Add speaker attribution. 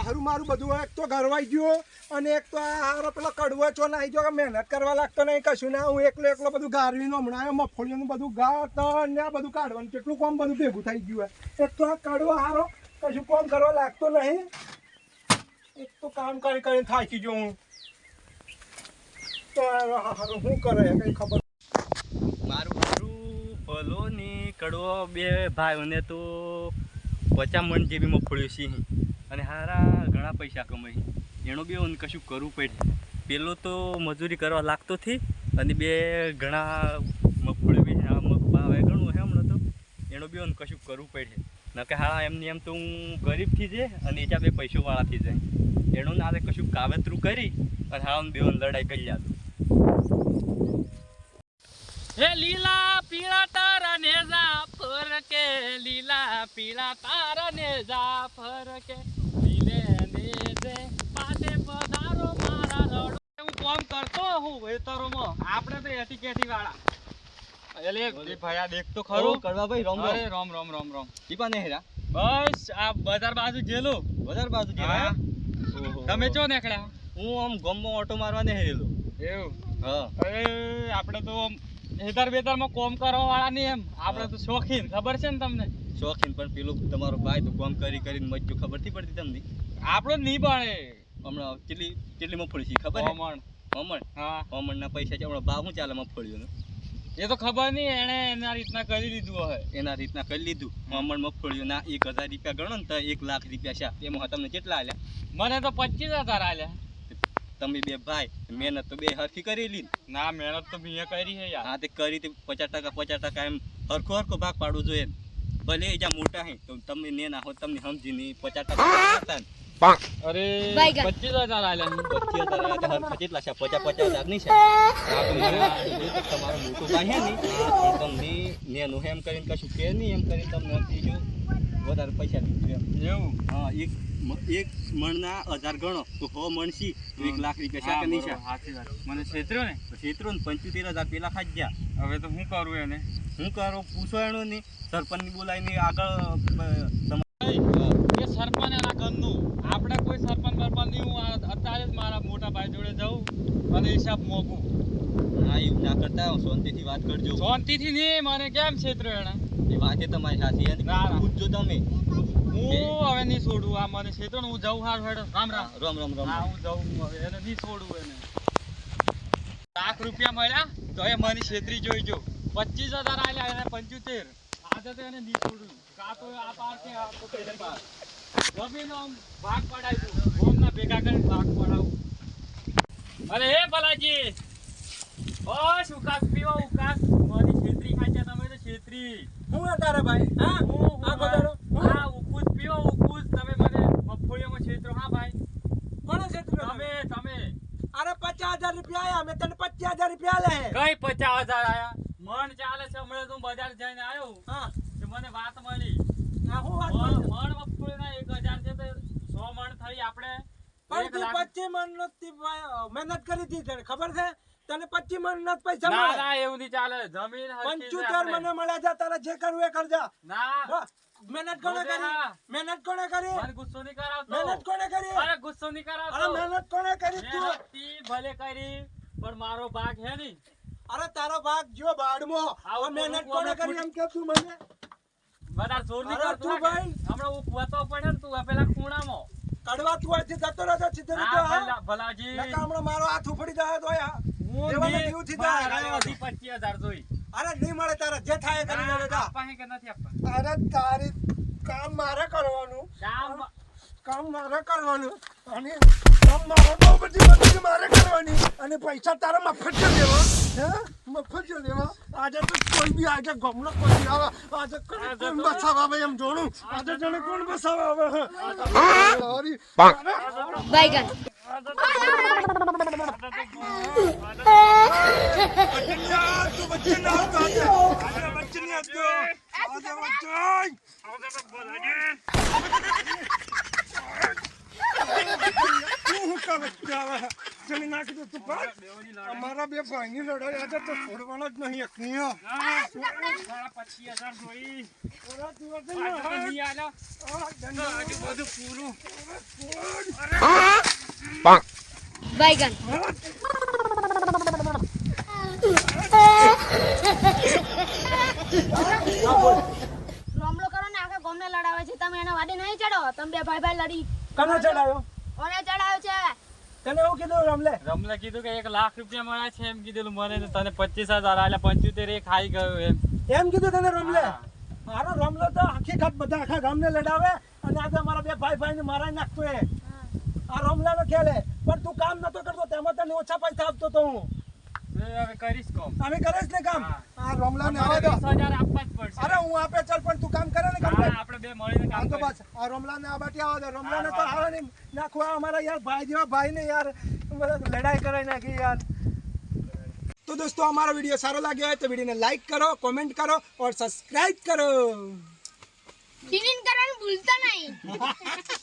Speaker 1: હારું મારું બધું એક તો ઘરવાઈ ગયો અને એક તો આ હારો પેલો કડવો ચો નાઈ ગયો કે મહેનત કરવા લાગતો નહીં કશું ના હું એકલો બધું ગારવીનો હમણાં મગફળીઓનું બધું ગાતર ને આ બધું કાઢવાનું કેટલું કામ બધું ભેગું થઈ ગયું એક તો આ કડવો હારો કશું કામ કરવા લાગતો નહીં એક તો કામ કરીને થાકી ગયો હું તો હારું શું કરે કઈ ખબર
Speaker 2: મારું મારું ભલો ને કડવો બે ભાઈઓને તો 50 મણ જેવી મગફળીઓ છે અને હારા ઘણા પૈસા કમાઈ એનો બી કશું કરવું પડે પેલો તો મજૂરી કરવા લાગતો થી અને બે ઘણા મગફળી બી મગ ભાવે ઘણું હે હમણાં તો એનો બી કશું કરવું પડે નકે હારા એમની એમ તો હું ગરીબથી જાય અને એજા બે પૈસોવાળાથી જાય એનું ના કશું કાવતરું કરી અને હારા બે લડાઈ કરી જાતો
Speaker 3: હે લીલા પીળા તારા ને જાફર કે લીલા પીળા તારા ને જાફર કે લીલે ને જે પાટે પધારો મારા રડો હું કામ કરતો હું વેતરોમાં આપણે તો એથી કેથી વાળા એલે એ ભયા દેખ તો ખરો
Speaker 2: કરવા ભાઈ રામ
Speaker 3: અરે રામ રામ રામ રામ
Speaker 2: દીપા ને હેરા
Speaker 3: બસ આ બજાર બાજુ જેલો
Speaker 2: બજાર બાજુ
Speaker 3: હા.
Speaker 2: ઓહો
Speaker 3: તમે ચો નીકળ્યા
Speaker 2: હું આમ ગામમાં ઓટો મારવા ને હેરેલો
Speaker 3: એવું
Speaker 2: હા
Speaker 3: અરે આપણે તો હેતર બેતરમાં કોમ કરવા વાળા નહીં એમ આપણે તો શોખીન ખબર છે ને તમને
Speaker 2: શોખીન પણ પેલું તમારો ભાઈ તો કામ કરીને મજ્જો ખબર થી પડતી તમને
Speaker 3: આપણો નહીં બને
Speaker 2: હમણાં કેટલી મગફળી છે ખબર છે
Speaker 3: મમણ હા
Speaker 2: મમણ ના પૈસા છે હમણાં ભાવ શું ચાલે મગફળીઓનો
Speaker 3: એ તો ખબર નહીં એને એના રીતના કરી લીધું હોય
Speaker 2: એના રીતના કરી લીધું મમણ મગફળીઓના 1000 રૂપિયા ગણો ને તો 1 લાખ રૂપિયા છે એમાં તમને કેટલા આલ્યા
Speaker 3: મને તો 25,000 આલ્યા
Speaker 2: તમે બે ભાઈ મહેનત તો બે હરખી કરેલી
Speaker 3: ના મહેનત તો મેં કરી છે યાર
Speaker 2: હા તે કરી તે 50% એમ હરખો ભાગ પાડવું જોઈએ ભલે એ જ્યાં મોટા હે તો તમે નેના હો તમને સમજીને 50% કરતા ને
Speaker 3: અરે 25,000 આલ્યા
Speaker 2: 25,000 હરખા કેટલા છે 50,000 નહીં છે તમારો મોટો ભાઈ હે ને પણ તમને નેનું એમ કરીને કશું કે નહીં એમ કરીને તમને બીજું વધારે પૈસા દીધું
Speaker 3: એવું
Speaker 2: હા એક મણના 1000 ગણો તો 100 મણ છી તો 1 લાખ રૂપિયા છે કે નહીં છે
Speaker 3: સાચી વાત મને છેતર્યો ને
Speaker 2: ક્ષેત્રો ને 75,000 પેલા ખાઈ ગયા
Speaker 3: હવે તો શું કરું એને
Speaker 2: હું કરો પૂછો એનો ને સરપંચ બોલાવીને આગળ
Speaker 3: એ સરપંચ એના ઘરનું આપણે કોઈ સરપંચ બરપંચ નહીં હું અત્યારે જ મારા મોટા ભાઈ જોડે જાઉં અને હિસાબ મોકું
Speaker 2: હા એવું ના કરતા શાંતિથી વાત કરજો
Speaker 3: શાંતિથી નહીં મને કેમ છેતર્યો એને
Speaker 2: એ વાતે તમારી સાચી છે
Speaker 3: ના, ના.
Speaker 2: પૂછજો તમે
Speaker 3: હું હવે નહીં છોડું આ મને છેતરો ને હું જાઉં હાર હેડો રામ રામ
Speaker 2: રામ
Speaker 3: હા હું જાઉં હવે એને નહીં છોડું એને લાખ રૂપિયા મળ્યા તો એ મને છેતરી જોઈજો 25,000 આલ્યા એને 75 આજે તો એને નહીં છોડું કાં તો આ પાર છે આ તો પેલે પાર જમીનો આમ ભાગ પડાવ્યું ગોમના ભેગા કરીને ભાગ પડાવું અરે હે ભલાજી બસ ઉકાસ પીવો ઉકાસ મારી છેતરી ખાચા તમે તો છેતરી
Speaker 1: હું તારા ભાઈ હા આ ગોદાડો
Speaker 3: હા ઉકુસ પીવો ઉકુસ તમે મને મગફળીઓમાં છેતરો હા ભાઈ
Speaker 1: કોણે છેતર્યો
Speaker 3: તમે
Speaker 1: અરે 50,000 રૂપિયા આયા મેં તને 25,000 રૂપિયા લે
Speaker 3: કઈ 50,000 આયા મણ ચાલે છે હમણાં તો બજાર જઈને આવ્યો
Speaker 1: હા
Speaker 3: તો મને વાત મળી
Speaker 1: આ હું વાત કરું
Speaker 3: મણ મગફળીના 1,000 છે તો 100 મણ થઈ આપણે
Speaker 1: પણ તું 25 મણ નથી મહેનત કરી હતી તને ખબર છે તને 25 મણ નથી પૈસા
Speaker 3: ના
Speaker 1: મળે
Speaker 3: ના એવું નહીં ચાલે જમીન હરખી છે
Speaker 1: 75
Speaker 3: આપણે.
Speaker 1: મને મળ્યા જા તારે જે કરવું એ કરજા
Speaker 3: ના
Speaker 1: મહેનત કોણે કરી મહેનત કોણે કરી
Speaker 3: મને ગુસ્સો નહીં કરાવતો
Speaker 1: મહેનત કોણે કરી
Speaker 3: અરે ગુસ્સો નહીં કરાવતો
Speaker 1: અરે મહેનત કોણે કરી તું
Speaker 3: મહેનતથી ભલે કરી પણ મારો ભાગ હે નહીં
Speaker 1: અરે તારો ભાગ જો બાડમો
Speaker 3: આવું
Speaker 1: આ મહેનત
Speaker 3: થોડું
Speaker 1: કોણે
Speaker 3: આપણે
Speaker 1: કરી એમ કે તું મને
Speaker 3: બધા જોર નહીં
Speaker 1: અરે
Speaker 3: કરતો
Speaker 1: તું ભાઈ.
Speaker 3: હમણાં હું કૂતો પડે ને તું આ પેલા ખૂણામાં
Speaker 1: કડવા તું અહીંથી જતો રહેતો સીધો
Speaker 3: ના
Speaker 1: રહેતો
Speaker 3: ભલા ભલાજી
Speaker 1: નકા હમણાં મારો હાથ ઉપડી જાય તો યા
Speaker 3: હું
Speaker 1: દેવાના
Speaker 3: નહીં
Speaker 1: દીવથી જાય.
Speaker 3: મારા હજી 25,000 જોઈ
Speaker 1: અરે નહીં મળે તારે જે થાય એ કરી
Speaker 3: ના,
Speaker 1: લેજે જા.
Speaker 3: આપવા હે કે નથી આપવા
Speaker 1: અરે તારી કામ મારે કરવાનું
Speaker 3: કામ
Speaker 1: મારે કરવાનું અને કામ મારે બહુ બધી મારે કરવાની અને પૈસા તારે મફત જ દેવા હે મફત જ દેવા આજે તો કોઈ બી આજે ગમનો કોઈ બી આવે આજે કોણ બસાવા આવે એમ જોણું આજે જાણે કોણ બસાવા આવે સોરી
Speaker 4: Baigan.
Speaker 1: તું બચ્ચે ના આજે બચ્ચે નહીં આવતો આજે બચ્ચે તું હું કા બચ્ચા ચલી નાખી દો તું પણ અમારા બે ભાઈની લડાઈ આજે તો છોડવાનો જ નહીં એકની હો.
Speaker 3: મારા 25,000 જોઈ
Speaker 1: ઓરા દિવસે
Speaker 3: આજે તો
Speaker 1: ના.
Speaker 3: નહીં આલ્યો.
Speaker 1: આ દંડો.
Speaker 3: આજે બધું પૂરું
Speaker 4: बैगन
Speaker 5: રોમલો કરો ને આખા ગામને લડાવે છે તમે એને વાડી નહીં ચડો તમે બે ભાઈ ભાઈ લડી
Speaker 1: કને ચડાયો
Speaker 5: ઓને ચડાવ્યો છે
Speaker 1: તને એવું કીધું રમલે
Speaker 3: રમલે કીધું કે 1 લાખ રૂપિયા મળ્યા છે એમ કીધેલું મને તો તને 25,000 આલ્યા 75 એ ખાઈ ગયો એમ
Speaker 1: એમ કીધું તને રમલે
Speaker 3: હા.
Speaker 1: મારો રમલો તો હકીકત બધા આખા ગામને લડાવે અને આજે મારા બે ભાઈ ભાઈને મારાઈ નાખતો એ આ રમલાનો ખેલે પણ તું કામ નતો કરતો તેમાં તને ઓછા પૈસા આપતો તો હું
Speaker 3: હવે કરીશ કોમ
Speaker 1: અમે કરીશ ને કામ
Speaker 3: હા.
Speaker 1: આ રમલાને
Speaker 3: અમારે
Speaker 1: આવવા દો
Speaker 3: 20,000 આપવા જ પડશે
Speaker 1: અરે હું આપે ચાલ પણ તું કામ કરે ને કામ
Speaker 3: હા, આપણે બે મળીને કામ
Speaker 1: આમ તો
Speaker 3: કરીશું.
Speaker 1: બસ આ રમલાને આ બાટી આવવા દો રમલાને તો આવે નહીં નાખવા અમારા યાર ભાઈ જેવા ભાઈને યાર લડાઈ કરાઈ નાખી યાર તો દોસ્તો અમારો વિડીયો સારો લાગ્યો હોય તો વિડીયોને લાઈક કરો કોમેન્ટ કરો और सब्सक्राइब करो
Speaker 5: ટીનિન કરવાનું ભૂલતા નહીં